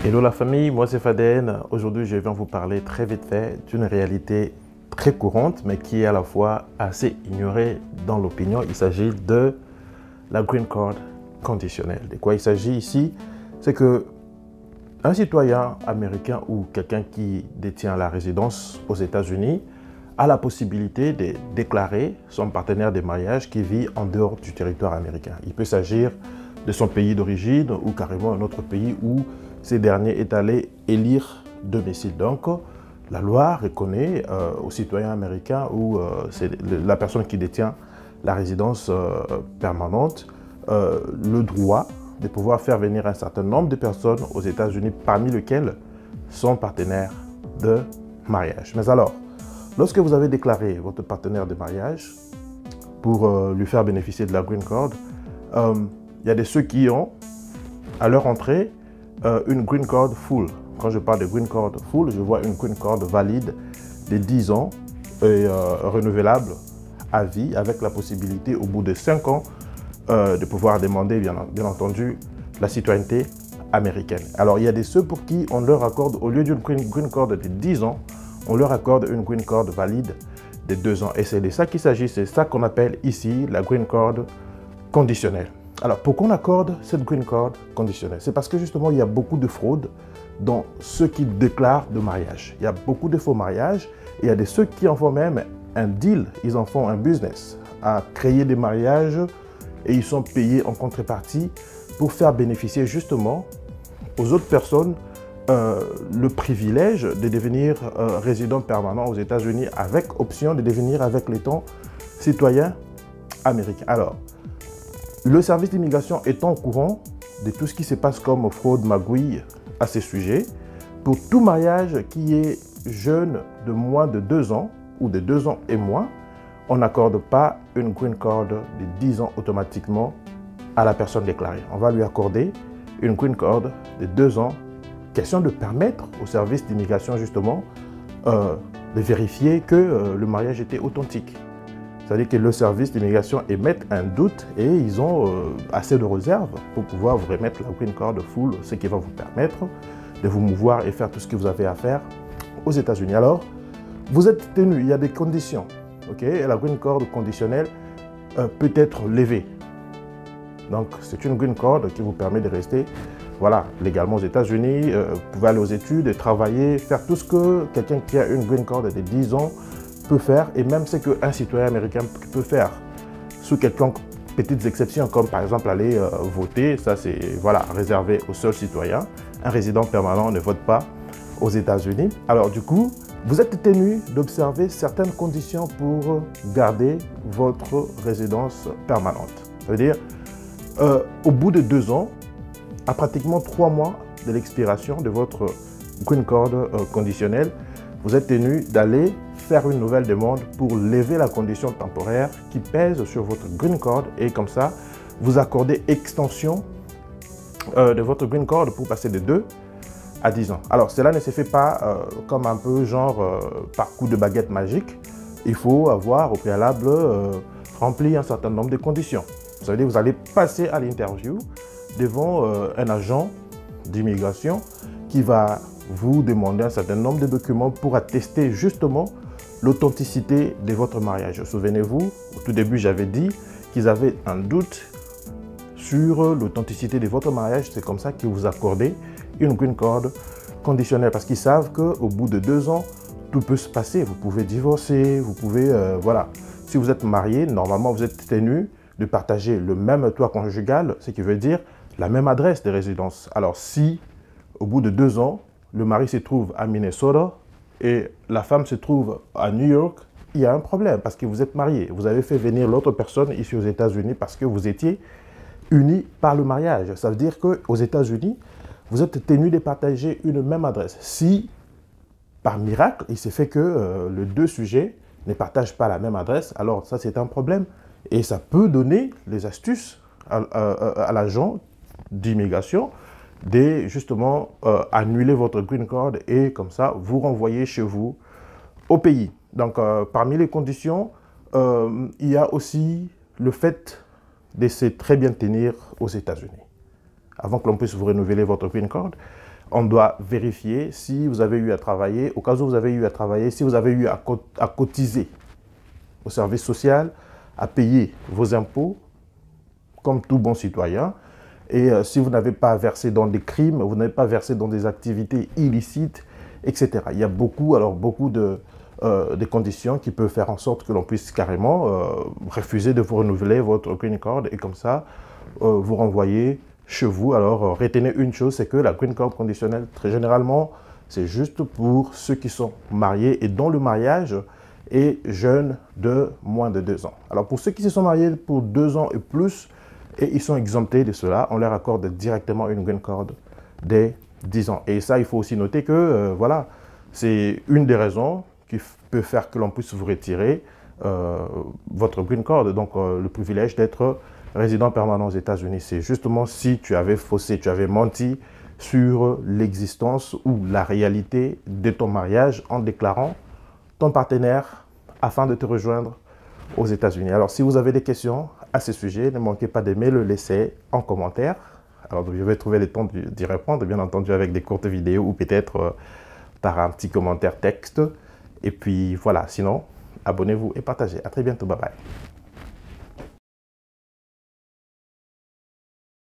Hello la famille, moi c'est Faden. Aujourd'hui je viens vous parler très vite fait d'une réalité très courante mais qui est à la fois assez ignorée dans l'opinion. Il s'agit de la green card conditionnelle. De quoi il s'agit ici? C'est que un citoyen américain ou quelqu'un qui détient la résidence aux États-Unis a la possibilité de déclarer son partenaire de mariage qui vit en dehors du territoire américain. Il peut s'agir de son pays d'origine ou carrément un autre pays où ces derniers est allé élire domicile. Donc, la loi reconnaît aux citoyens américains ou c'est la personne qui détient la résidence permanente le droit de pouvoir faire venir un certain nombre de personnes aux États-Unis, parmi lesquelles son partenaire de mariage. Mais alors, lorsque vous avez déclaré votre partenaire de mariage pour lui faire bénéficier de la green card, il y a de ceux qui ont, à leur entrée, une green card full. Quand je parle de green card full, je vois une green card valide de 10 ans et renouvelable à vie, avec la possibilité au bout de 5 ans de pouvoir demander bien entendu la citoyenneté américaine. Alors il y a de ceux pour qui on leur accorde, au lieu d'une green card de 10 ans, on leur accorde une green card valide de 2 ans. Et c'est de ça qu'il s'agit, c'est ça qu'on appelle ici la green card conditionnelle. Alors, pourquoi on accorde cette green card conditionnelle? C'est parce que justement, il y a beaucoup de fraudes dans ceux qui déclarent de mariage. Il y a beaucoup de faux mariages et il y a de ceux qui en font même un deal, ils en font un business, à créer des mariages et ils sont payés en contrepartie pour faire bénéficier justement aux autres personnes le privilège de devenir résident permanent aux États-Unis avec option de devenir avec le temps citoyen américain. Alors, le service d'immigration étant au courant de tout ce qui se passe comme fraude, magouille à ces sujets, pour tout mariage qui est jeune de moins de 2 ans ou de 2 ans et moins, on n'accorde pas une green card de 10 ans automatiquement à la personne déclarée. On va lui accorder une green card de 2 ans, question de permettre au service d'immigration justement de vérifier que le mariage était authentique. C'est-à-dire que le service d'immigration émet un doute et ils ont assez de réserves pour pouvoir vous remettre la green card full, ce qui va vous permettre de vous mouvoir et faire tout ce que vous avez à faire aux États-Unis. Alors, vous êtes tenu, il y a des conditions, ok? Et la green card conditionnelle peut être levée. Donc, c'est une green card qui vous permet de rester, voilà, légalement aux États-Unis. Vous pouvez aller aux études, travailler, faire tout ce que quelqu'un qui a une green card de 10 ans peut faire, et même ce qu'un citoyen américain peut faire, sous quelques petites exceptions, comme par exemple aller voter. Ça c'est voilà, réservé aux seuls citoyens. Un résident permanent ne vote pas aux États-Unis. Alors du coup, vous êtes tenu d'observer certaines conditions pour garder votre résidence permanente. Ça veut dire, au bout de 2 ans, à pratiquement 3 mois de l'expiration de votre green card conditionnelle, vous êtes tenu d'aller faire une nouvelle demande pour lever la condition temporaire qui pèse sur votre green card, et comme ça, vous accordez extension de votre green card pour passer de 2 à 10 ans. Alors, cela ne se fait pas comme un peu genre par coup de baguette magique. Il faut avoir au préalable rempli un certain nombre de conditions. Ça veut dire que vous allez passer à l'interview devant un agent d'immigration qui va vous demander un certain nombre de documents pour attester justement l'authenticité de votre mariage. Souvenez-vous, au tout début, j'avais dit qu'ils avaient un doute sur l'authenticité de votre mariage. C'est comme ça qu'ils vous accordaient une green card conditionnelle, parce qu'ils savent qu'au bout de 2 ans, tout peut se passer. Vous pouvez divorcer, vous pouvez, voilà. Si vous êtes marié, normalement, vous êtes tenu de partager le même toit conjugal, ce qui veut dire la même adresse de résidence. Alors, si au bout de 2 ans, le mari se trouve à Minnesota et la femme se trouve à New York, il y a un problème parce que vous êtes mariés. Vous avez fait venir l'autre personne ici aux États-Unis parce que vous étiez unis par le mariage. Ça veut dire qu'aux États-Unis, vous êtes tenus de partager une même adresse. Si, par miracle, il s'est fait que les 2 sujets ne partagent pas la même adresse, alors ça, c'est un problème. Et ça peut donner les astuces à l'agent d'immigration de justement annuler votre green card et comme ça vous renvoyer chez vous au pays. Donc parmi les conditions, il y a aussi le fait de se très bien tenir aux États-Unis. Avant que l'on puisse vous renouveler votre green card, On doit vérifier si vous avez eu à travailler, au cas où vous avez eu à travailler, si vous avez eu à cotiser au service social, à payer vos impôts, comme tout bon citoyen. Et si vous n'avez pas versé dans des crimes, vous n'avez pas versé dans des activités illicites, etc. Il y a beaucoup de conditions qui peuvent faire en sorte que l'on puisse carrément refuser de vous renouveler votre green card et comme ça, vous renvoyer chez vous. Alors, retenez une chose, c'est que la green card conditionnelle, très généralement, c'est juste pour ceux qui sont mariés et dont le mariage est jeune de moins de 2 ans. Alors, pour ceux qui se sont mariés pour 2 ans et plus, et ils sont exemptés de cela, on leur accorde directement une green card dès 10 ans. Et ça, il faut aussi noter que, voilà, c'est une des raisons qui peut faire que l'on puisse vous retirer votre green card, donc le privilège d'être résident permanent aux États-Unis. C'est justement si tu avais faussé, tu avais menti sur l'existence ou la réalité de ton mariage en déclarant ton partenaire afin de te rejoindre aux États-Unis. Alors, si vous avez des questions à ce sujet, ne manquez pas de me le laisser en commentaire. Alors, je vais trouver le temps d'y répondre, bien entendu, avec des courtes vidéos ou peut-être par un petit commentaire texte. Et puis, voilà, sinon, abonnez-vous et partagez. À très bientôt. Bye bye.